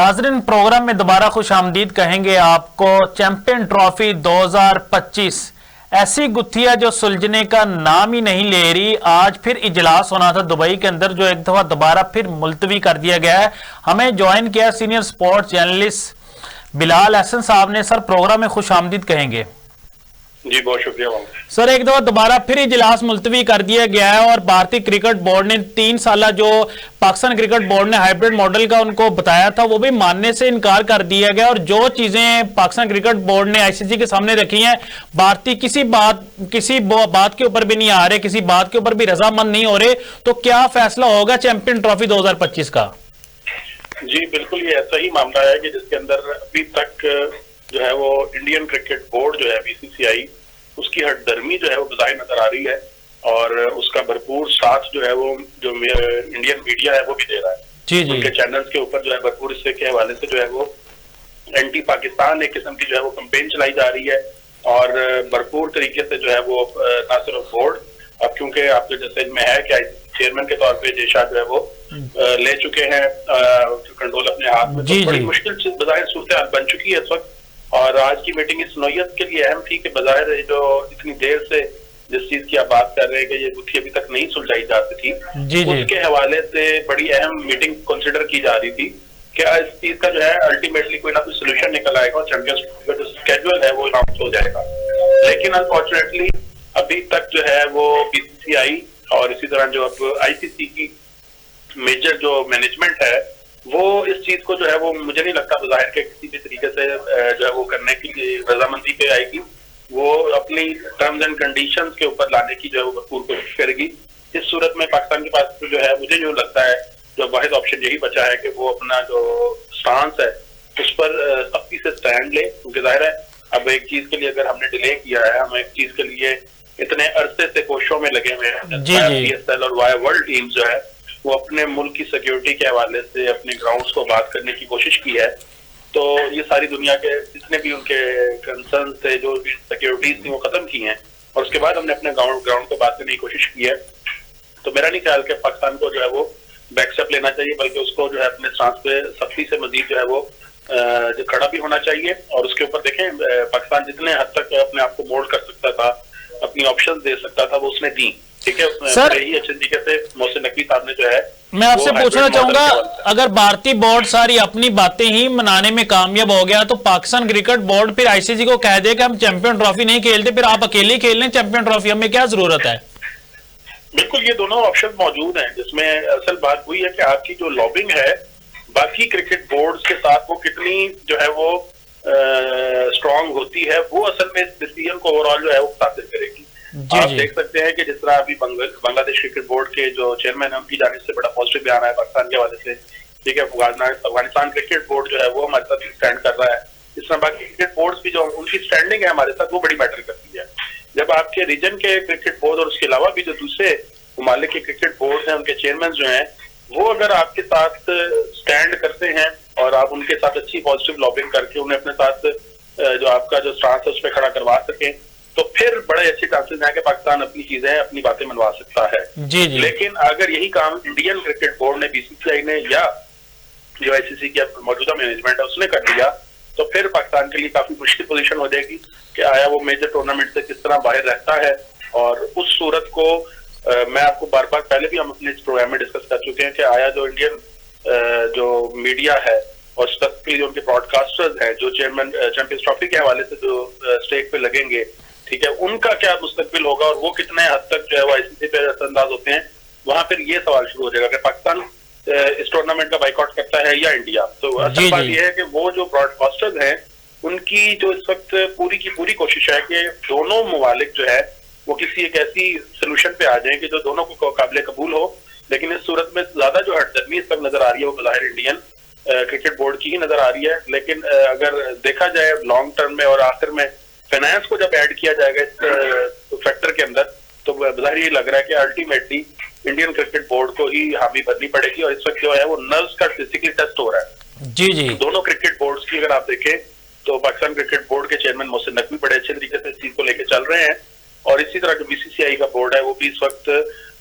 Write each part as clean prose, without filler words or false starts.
नाजरीन, प्रोग्राम में दोबारा खुशामदीद कहेंगे आपको। चैंपियन ट्रॉफी 2025 ऐसी गुत्थियां जो सुलझने का नाम ही नहीं ले रही। आज फिर इजलास होना था दुबई के अंदर, जो एक दफा दोबारा फिर मुलतवी कर दिया गया है। हमें ज्वाइन किया senior sports journalist Bilal Ahsan साहब ने। सर, प्रोग्राम में खुशामदीद कहेंगे। जी, बहुत शुक्रिया सर। एक दफा दोबारा फिर इजलास मुलतवी कर दिया गया है और भारतीय क्रिकेट बोर्ड ने 3 साल जो पाकिस्तान क्रिकेट बोर्ड ने हाइब्रिड मॉडल का उनको बताया था वो भी मानने से इनकार कर दिया गया। और जो चीजें पाकिस्तान क्रिकेट बोर्ड ने आईसीसी के सामने रखी हैं, भारतीय किसी बात के ऊपर भी नहीं आ रहे, किसी बात के ऊपर भी रजामंद नहीं हो रहे। तो क्या फैसला होगा चैंपियन ट्रॉफी 2025 का? जी बिल्कुल, ये ऐसा ही मामला है कि जिसके अंदर अभी तक जो है वो इंडियन क्रिकेट बोर्ड जो है बीसीसीआई, उसकी हटदर्मी जो है वो बजाय नजर आ रही है और उसका भरपूर साथ जो है वो जो इंडियन मीडिया है वो भी दे रहा है। जी जी। उनके चैनल्स के ऊपर जो है भरपूर इससे के हवाले से जो है वो एंटी पाकिस्तान एक किस्म की जो है वो कैंपेन चलाई जा रही है और भरपूर तरीके से जो है वो ना सिर्फ बोर्ड, अब क्योंकि आपके जैसे में है कि चेयरमैन के तौर पे जेशा जो है वो ले चुके हैं कंट्रोल अपने हाथ में। तो बड़ी मुश्किल से बजाय सूरत हाल बन चुकी है इस वक्त। और आज की मीटिंग इस नौयत के लिए अहम थी कि बजाय जो इतनी देर से जिस चीज की आप बात कर रहे हैं कि ये गुत्थी अभी तक नहीं सुलझाई जाती थी, उसके हवाले से बड़ी अहम मीटिंग कंसिडर की जा रही थी। क्या इस चीज का जो है अल्टीमेटली कोई ना कोई सोल्यूशन निकल आएगा और चैंपियंस का जो स्केड्यूल है वो अनाउंस हो जाएगा। लेकिन अनफॉर्चुनेटली अभी तक जो है वो बीसीसीआई और इसी तरह जो अब आईसीसी की मेजर जो मैनेजमेंट है वो इस चीज को जो है वो मुझे नहीं लगता बाहर के किसी भी तरीके से जो है वो करने की रजामंदी पे आएगी। वो अपनी टर्म्स एंड कंडीशंस के ऊपर लाने की जो है वो भरपूर कोशिश करेगी। इस सूरत में पाकिस्तान के पास जो है मुझे जो लगता है जो वाहिद ऑप्शन यही बचा है कि वो अपना जो स्टांस है उस पर सख्ती से स्टैंड ले। क्योंकि जाहिर है अब एक चीज के लिए अगर हमने डिले किया है, हम एक चीज के लिए इतने अरसे से कोशिशों में लगे हुए हैं, पीएसएल और वाई वर्ल्ड टीम जो है वो अपने मुल्क की सिक्योरिटी के हवाले से अपने ग्राउंड्स को बात करने की कोशिश की है। तो ये सारी दुनिया के जितने भी उनके कंसर्न थे, जो भी सिक्योरिटीज थी, वो खत्म की हैं और उसके बाद हमने अपने ग्राउंड को बात करने की कोशिश की है। तो मेरा नहीं ख्याल कि पाकिस्तान को जो है वो बैकस्टेप लेना चाहिए, बल्कि उसको जो है अपने स्टांस पे सख्ती से मजीद जो है वो खड़ा भी होना चाहिए। और उसके ऊपर देखें, पाकिस्तान जितने हद तक अपने आप को मोल्ड कर सकता था, अपनी ऑप्शन दे सकता था, वो उसने दी। ठीक है, सर यही अच्छे तरीके से मोहसिन नकवी साहब ने जो है मैं आपसे पूछना चाहूंगा, अगर भारतीय बोर्ड सारी अपनी बातें ही मनाने में कामयाब हो गया तो पाकिस्तान क्रिकेट बोर्ड फिर आईसीसी को कह दे कि हम चैंपियन ट्रॉफी नहीं खेलते, फिर आप अकेले ही खेल लें चैंपियन ट्रॉफी, हमें क्या जरूरत है? बिल्कुल, ये दोनों ऑप्शन मौजूद हैं। जिसमें असल बात हुई है कि आपकी जो लॉबिंग है बाकी क्रिकेट बोर्ड के साथ वो कितनी जो है वो स्ट्रांग होती है, वो असल में इस डिसीजन को ओवरऑल जो है वो मुतासिर करेगी। आप देख सकते हैं कि जिस तरह अभी बांग्लादेश क्रिकेट बोर्ड के जो चेयरमैन है उनकी जानिब से बड़ा पॉजिटिव बयान है पाकिस्तान के हवाले से। ठीक है, अफगानिस्तान क्रिकेट बोर्ड जो है वो हमारे साथ स्टैंड कर रहा है। इस तरह बाकी क्रिकेट बोर्ड भी जो उनकी स्टैंडिंग है हमारे साथ वो बड़ी मैटर करती है। जब आपके रीजन के क्रिकेट बोर्ड और उसके अलावा भी जो दूसरे ममालिक के क्रिकेट बोर्ड हैं उनके चेयरमैन जो है वो अगर आपके साथ स्टैंड करते हैं और आप उनके साथ अच्छी पॉजिटिव लॉबिंग करके उन्हें अपने साथ जो आपका जो स्टांस है उस पर खड़ा करवा सकें, तो फिर बड़े अच्छे चांसेस हैं कि पाकिस्तान अपनी चीजें अपनी बातें मनवा सकता है। जी जी। लेकिन अगर यही काम इंडियन क्रिकेट बोर्ड ने, बीसीसीआई ने या जो आईसीसी की मौजूदा मैनेजमेंट है उसने कर लिया तो फिर पाकिस्तान के लिए काफी मुश्किल पोजीशन हो जाएगी कि आया वो मेजर टूर्नामेंट से किस तरह बाहर रहता है। और उस सूरत को मैं आपको बार बार पहले भी हम अपने इस प्रोग्राम में डिस्कस कर चुके हैं कि आया जो इंडियन जो मीडिया है और स्पेसिफिकली जो उनके ब्रॉडकास्टर्स हैं जो चेयरमैन चैंपियंस ट्रॉफी के हवाले से जो स्टेक पे लगेंगे, ठीक है, उनका क्या मुस्तकबिल होगा और वो कितने हद तक जो है वो आईसीसी पे असरअंदाज होते हैं, वहां फिर ये सवाल शुरू हो जाएगा कि पाकिस्तान इस टूर्नामेंट का बाइकआउट करता है या इंडिया। तो असल बात यह है कि वो जो ब्रॉडकास्टर्स हैं उनकी जो इस वक्त पूरी की पूरी कोशिश है कि दोनों ममालिक जो है वो किसी एक ऐसी सोल्यूशन पे आ जाए कि जो दोनों को काबिल कबूल हो। लेकिन इस सूरत में ज्यादा जो हटदर्मी इस वक्त नजर आ रही है वो बज़ाहिर इंडियन क्रिकेट बोर्ड की ही नजर आ रही है। लेकिन अगर देखा जाए लॉन्ग टर्म में और आखिर में फाइनेंस को जब ऐड किया जाएगा इस फैक्टर के अंदर तो बाहर ये लग रहा है कि अल्टीमेटली इंडियन क्रिकेट बोर्ड को ही हामी भरनी पड़ेगी। और इस वक्त जो है वो नर्व्स का फिजिकली टेस्ट हो रहा है। जी जी। दोनों क्रिकेट बोर्ड्स की अगर आप देखें तो पाकिस्तान क्रिकेट बोर्ड के चेयरमैन मोहसिन नकवी बड़े अच्छे तरीके से इस चीज को लेकर चल रहे हैं और इसी तरह जो बीसीसीआई का बोर्ड है वो भी इस वक्त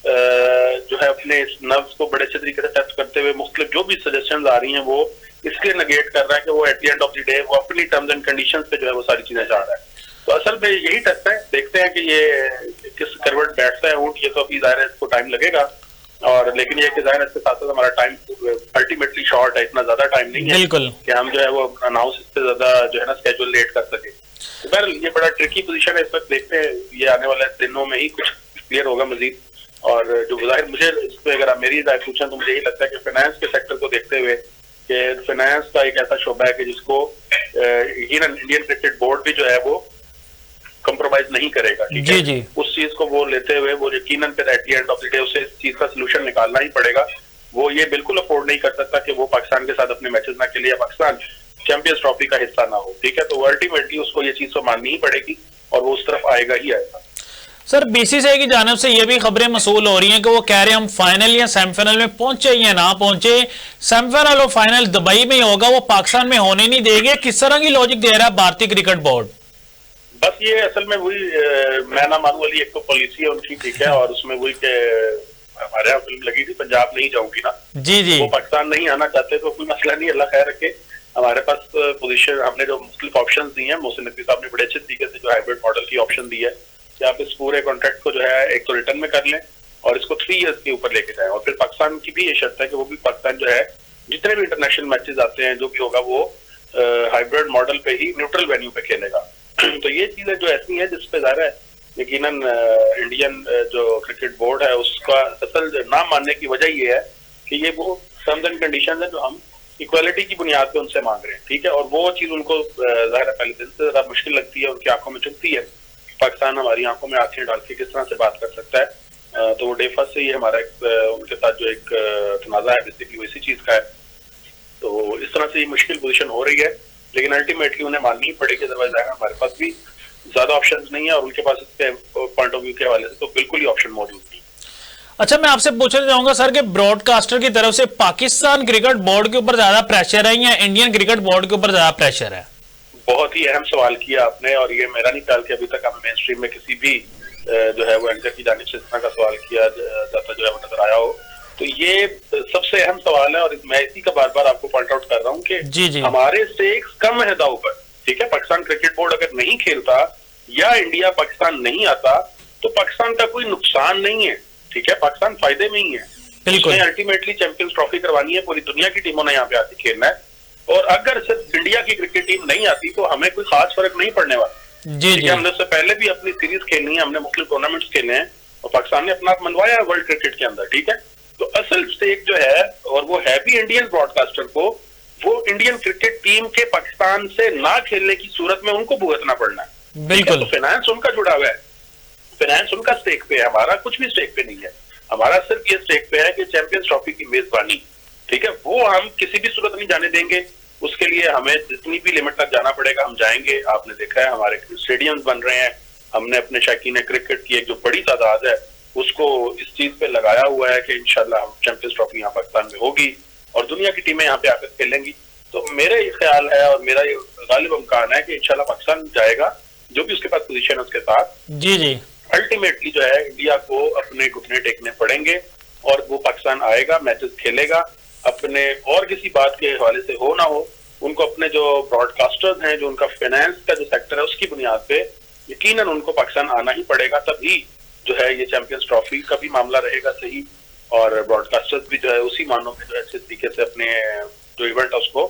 जो है अपने इस नर्व्स को बड़े अच्छे तरीके से टेस्ट करते हुए मुख्तलिफ जो भी सजेशंस आ रही हैं वो इसलिए नेगेट कर रहा है कि वो at the end of the day वो अपनी टर्म्स एंड कंडीशंस पे जो है वो सारी चीजें चाह रहा है। तो असल में यही टेस्ट है, देखते हैं कि ये किस करवट बैठता है ऊंट। ये तो अभी जाहिर है इसको टाइम लगेगा, और लेकिन ये कि जाहिर है इसके साथ साथ हमारा टाइम अल्टीमेटली शॉर्ट है, इतना ज्यादा टाइम नहीं है बिल्कुल कि हम जो है वो अनाउंस इससे ज्यादा जो है ना स्केड्यूल लेट कर सके। तो बहरहाल ये बड़ा ट्रिकी पोजीशन है इस वक्त, देखते हैं ये आने वाले दिनों में ही कुछ क्लियर होगा मजीद। और जो जाहिर मुझे इस पर अगर आप मेरी राय पूछें तो मुझे यही लगता है कि फाइनेंस के सेक्टर को देखते हुए कि फाइनेंस का एक ऐसा शोबा है कि जिसको इंडियन क्रिकेट बोर्ड भी जो है वो कंप्रोमाइज नहीं करेगा, ठीक है। जी उस चीज को वो लेते हुए वो यकीनन फिर at the end of the day उसे इस चीज का सोल्यूशन निकालना ही पड़ेगा। वो ये बिल्कुल अफोर्ड नहीं कर सकता कि वो पाकिस्तान के साथ अपने मैचेस ना खेले या पाकिस्तान चैंपियंस ट्रॉफी का हिस्सा ना हो, ठीक है। तो अल्टीमेटली उसको ये चीज तो माननी ही पड़ेगी और वो उस तरफ आएगा ही आएगा। सर, बीसीसीआई की जानिब से ये भी खबरें मसूल हो रही हैं कि वो कह रहे हैं हम फाइनल या सेमीफाइनल में पहुंचे या ना पहुंचे, सेमीफाइनल और फाइनल दुबई में होगा, वो पाकिस्तान में होने नहीं देंगे। किस तरह की लॉजिक दे रहा है भारतीय क्रिकेट बोर्ड? बस ये असल में वही मैं ना मानू वाली एक तो पॉलिसी है उनकी, ठीक है। और उसमें वही के हमारे यहाँ फिल्म लगी थी पंजाब नहीं जाऊंगी ना, जी वो पाकिस्तान नहीं आना चाहते तो कोई मसला नहीं, अल्लाह खैर रखे। हमारे पास पोजीशन हमने जो मुख्तलिफ ऑप्शन दी हैं, मोहसिन नकवी साहब ने बड़े अच्छे तरीके से जो हाइब्रिड मॉडल की ऑप्शन दी है कि आप इस पूरे कॉन्ट्रैक्ट को जो है एक तो रिटर्न में कर लें और इसको 3 इयर्स के ऊपर लेके जाएं। और फिर पाकिस्तान की भी ये शर्त है कि वो भी पाकिस्तान जो है जितने भी इंटरनेशनल मैचेस आते हैं जो भी होगा वो हाइब्रिड मॉडल पे ही न्यूट्रल वेन्यू पे खेलेगा। तो ये चीजें जो ऐसी हैं जिसपे ज़ाहिर है यकीनन इंडियन जो क्रिकेट बोर्ड है उसका असल ना मानने की वजह ये है कि ये वो टर्म्स एंड कंडीशन है जो हम इक्वालिटी की बुनियाद पे उनसे मांग रहे हैं, ठीक है। और वो चीज उनको ज़ाहिर है पहले दिन से ज्यादा मुश्किल लगती है, उनकी आंखों में चुभती है। पाकिस्तान हमारी आंखों में आंखें डाल के किस तरह से बात कर सकता है, तो वो डे फर्स्ट से ही हमारा उनके साथ जो एक तनाजा है बेसिकली वैसी चीज का है। तो इस तरह से ये मुश्किल पोजीशन हो रही है, लेकिन अल्टीमेटली उन्हें माननी ही पड़ेगी, अदरवाइज हमारे पास भी ज्यादा ऑप्शंस नहीं है और उनके पास इसके पॉइंट ऑफ व्यू के हवाले से तो बिल्कुल ही ऑप्शन मौजूद नहीं। अच्छा, मैं आपसे पूछना चाहूंगा सर कि ब्रॉडकास्टर की तरफ से पाकिस्तान क्रिकेट बोर्ड के ऊपर ज्यादा प्रेशर है या इंडियन क्रिकेट बोर्ड के ऊपर ज्यादा प्रेशर है? बहुत ही अहम सवाल किया आपने, और ये मेरा नहीं ख्याल कि अभी तक हमें मेन स्ट्रीम में किसी भी जो है वो एंकर की जानिब से इस तरह का सवाल किया जाता जो है वो नजर आया हो। तो ये सबसे अहम सवाल है और मैं इसी का बार बार आपको पॉइंट आउट कर रहा हूँ कि जी हमारे स्टेक्स कम है दाव पर, ठीक है। पाकिस्तान क्रिकेट बोर्ड अगर नहीं खेलता या इंडिया पाकिस्तान नहीं आता तो पाकिस्तान का कोई नुकसान नहीं है, ठीक है। पाकिस्तान फायदे में ही है, बिल्कुल। अल्टीमेटली चैंपियंस ट्रॉफी करवानी है, पूरी दुनिया की टीमों ने यहाँ पे आके खेलना है। और अगर सिर्फ इंडिया की क्रिकेट टीम नहीं आती तो हमें कोई खास फर्क नहीं पड़ने वाला। जी हमने उससे पहले भी अपनी सीरीज खेलनी है, हमने मुख्तलिफ टूर्नामेंट्स खेले हैं और पाकिस्तान ने अपना मनवाया है वर्ल्ड क्रिकेट के अंदर, ठीक है। तो असल स्टेक जो है और वो है भी इंडियन ब्रॉडकास्टर को, वो इंडियन क्रिकेट टीम के पाकिस्तान से ना खेलने की सूरत में उनको भुगतना पड़ना है, बिल्कुल। तो फाइनेंस उनका जुड़ा हुआ है, फाइनेंस उनका स्टेक पे है, हमारा कुछ भी स्टेक पे नहीं है। हमारा सिर्फ ये स्टेक पे है कि चैंपियंस ट्रॉफी की मेजबानी, ठीक है, वो हम किसी भी सूरत नहीं जाने देंगे। उसके लिए हमें जितनी भी लिमिट तक जाना पड़ेगा हम जाएंगे। आपने देखा है हमारे स्टेडियम्स बन रहे हैं, हमने अपने शौकीन क्रिकेट की एक जो बड़ी तादाद है उसको इस चीज पे लगाया हुआ है कि इंशाल्लाह हम चैंपियंस ट्रॉफी यहाँ पाकिस्तान में होगी और दुनिया की टीमें यहाँ पे आकर खेलेंगी। तो मेरे ख्याल है और मेरा ये गालिब इम्कान है कि इंशाल्लाह पाकिस्तान जाएगा, जो भी उसके पास पोजीशन है उसके साथ। जी अल्टीमेटली जो है इंडिया को अपने घुटने टेकने पड़ेंगे और वो पाकिस्तान आएगा, मैचेस खेलेगा। अपने और किसी बात के हवाले से हो ना हो, उनको अपने जो ब्रॉडकास्टर्स हैं, जो उनका फाइनेंस का जो सेक्टर है उसकी बुनियाद पे यकीनन उनको पाकिस्तान आना ही पड़ेगा, तभी जो है ये चैंपियंस ट्रॉफी का भी मामला रहेगा सही और ब्रॉडकास्टर्स भी जो है उसी मानों में जो है अच्छे तरीके से अपने जो इवेंट है उसको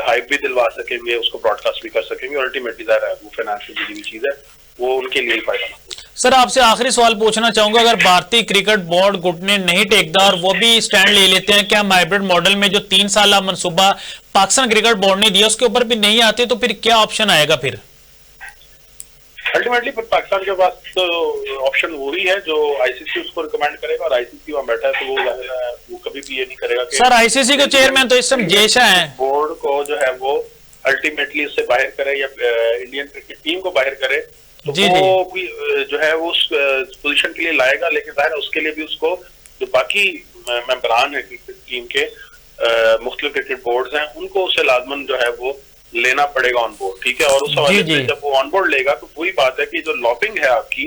हाइप भी दिलवा सकेंगे, उसको ब्रॉडकास्ट भी कर सकेंगे। अल्टीमेटली वो फाइनेंस की जुड़ी हुई चीज है, वो उनके लिए ही फायदा। सर, आपसे आखिरी सवाल पूछना चाहूंगा, अगर भारतीय क्रिकेट बोर्ड घुटने नहीं टेकता और वो भी स्टैंड ले लेते हैं कि हम हाइब्रिड मॉडल में जो 3 साल मनसूबा पाकिस्तान क्रिकेट बोर्ड ने दिया उसके ऊपर भी नहीं आते, तो फिर क्या ऑप्शन आएगा? फिर अल्टीमेटली पाकिस्तान के पास तो ऑप्शन वही है जो आईसीसी उसको रिकमेंड करेगा, और आईसीसी वहां बैठा है तो वो कभी भी ये नहीं करेगा कि सर आईसीसी के चेयरमैन तो इस समय जेशा है, बोर्ड को जो है वो अल्टीमेटली उससे बाहर करे या इंडियन क्रिकेट टीम को बाहर करे, तो वो भी जो है वो उस पोजीशन के लिए लाएगा। लेकिन जाहिर है उसके लिए भी उसको जो बाकी मेंबरान है क्रिकेट टीम के मुख्तलिफ क्रिकेट बोर्ड हैं उनको उसे लाजमन जो है वो लेना पड़ेगा ऑन बोर्ड, ठीक है। और उस हवाले से जब वो ऑन बोर्ड लेगा तो वही बात है कि जो लॉबिंग है आपकी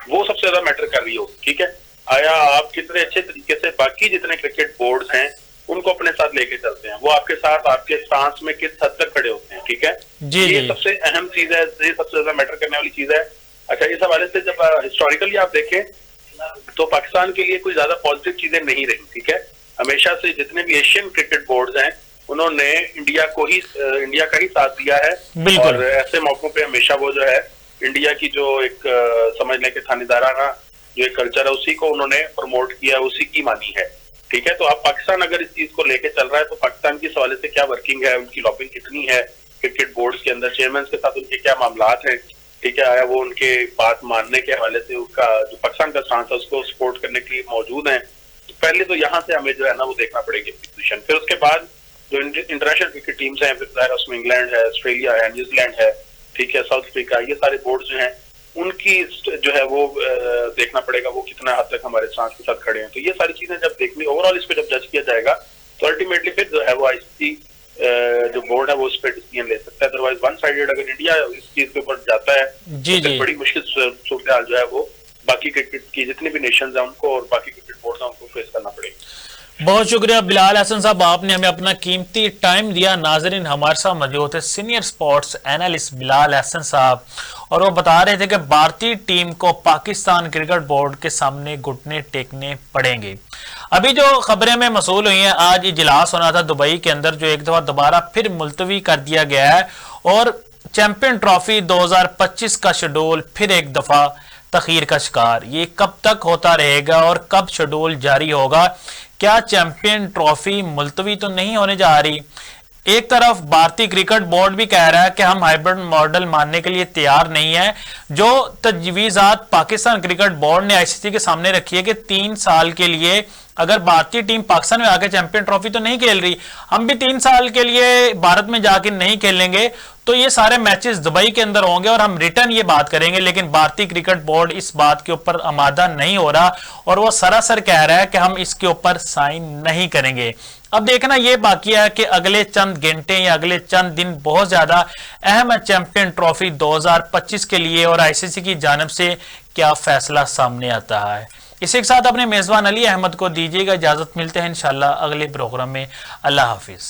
वो सबसे ज्यादा मैटर कर रही होगी, ठीक है। आया आप कितने अच्छे तरीके से बाकी जितने क्रिकेट बोर्ड हैं उनको अपने साथ लेके चलते हैं, वो आपके साथ आपके सांस में किस हद तक खड़े होते हैं, ठीक है। जी ये जी सबसे अहम चीज है, ये सबसे ज्यादा मैटर करने वाली चीज है। अच्छा, इस हवाले से जब हिस्टोरिकली आप देखें तो पाकिस्तान के लिए कोई ज्यादा पॉजिटिव चीजें नहीं रही, ठीक है। हमेशा से जितने भी एशियन क्रिकेट बोर्ड हैं उन्होंने इंडिया का ही साथ दिया है, बिल्कुल। और ऐसे मौकों पे हमेशा वो जो है इंडिया की जो एक समझने के थानेदाराना जो एक कल्चर है उसी को उन्होंने प्रमोट किया, उसी की मानी है, ठीक है। तो अब पाकिस्तान अगर इस चीज को लेके चल रहा है तो पाकिस्तान की इस हवाले से क्या वर्किंग है, उनकी लॉबिंग कितनी है क्रिकेट बोर्ड्स के अंदर, चेयरमैन के साथ उनके क्या मामलात हैं, ठीक है। आया वो उनके बात मानने के हवाले से उसका जो पाकिस्तान का स्टांस है उसको सपोर्ट करने के लिए मौजूद है। तो पहले तो यहाँ से हमें जो है ना वो देखना पड़ेगी पोजीशन, फिर उसके बाद जो इंटरनेशनल क्रिकेट टीम्स हैं, फिर उसमें इंग्लैंड है, ऑस्ट्रेलिया है, न्यूजीलैंड है, ठीक है, साउथ अफ्रीका, ये सारे बोर्ड जो हैं उनकी जो है वो देखना पड़ेगा वो कितना हद तक हमारे सांस के साथ खड़े हैं। तो ये सारी चीजें जब देखनी, ओवरऑल इस पे जब जज किया जाएगा तो अल्टीमेटली फिर जो है वो आईसीसी जो बोर्ड है वो उस पर डिसीजन ले सकता है। अदरवाइज वन साइडेड अगर इंडिया इस चीज के ऊपर जाता है जी तो जी बड़ी मुश्किल सूरत हाल जो है वो बाकी क्रिकेट की जितनी भी नेशंस हैं उनको और बाकी क्रिकेट बोर्ड हैं उनको फेस करना पड़ेगा। बहुत शुक्रिया बिलाल हसन साहब, आपने हमें अपना कीमती टाइम दिया। नाजरीन, हमारे साथ मौजूद है senior sports analyst Bilal Hasan साहब, और वो बता रहे थे कि भारतीय टीम को पाकिस्तान क्रिकेट बोर्ड के सामने घुटने टेकने पड़ेंगे। अभी जो खबरें में मसूल हुई हैं, आज इजलास होना था दुबई के अंदर जो एक दफा दोबारा फिर मुलतवी कर दिया गया है, और चैंपियन ट्रॉफी 2025 का शेड्यूल फिर एक दफा तखीर का शिकार। ये कब तक होता रहेगा और कब शेड्यूल जारी होगा? क्या चैंपियन ट्रॉफी मुलतवी तो नहीं होने जा रही? एक तरफ भारतीय क्रिकेट बोर्ड भी कह रहा है कि हम हाइब्रिड मॉडल मानने के लिए तैयार नहीं है। जो तजवीज़ात पाकिस्तान क्रिकेट बोर्ड ने आईसीसी के सामने रखी है कि 3 साल के लिए अगर भारतीय टीम पाकिस्तान में आके चैंपियन ट्रॉफी तो नहीं खेल रही, हम भी 3 साल के लिए भारत में जाके नहीं खेलेंगे, तो ये सारे मैचेस दुबई के अंदर होंगे और हम रिटर्न ये बात करेंगे। लेकिन भारतीय क्रिकेट बोर्ड इस बात के ऊपर आमादा नहीं हो रहा और वो सरासर कह रहा है कि हम इसके ऊपर साइन नहीं करेंगे। अब देखना ये बाकी है कि अगले चंद घंटे या अगले चंद दिन बहुत ज्यादा अहम है चैंपियन ट्रॉफी 2025 के लिए, और आईसीसी की जानिब से क्या फैसला सामने आता है। इसी के साथ अपने मेजबान अली अहमद को दीजिएगा इजाजत, मिलते हैं इंशाल्लाह अगले प्रोग्राम में। अल्लाह हाफिज।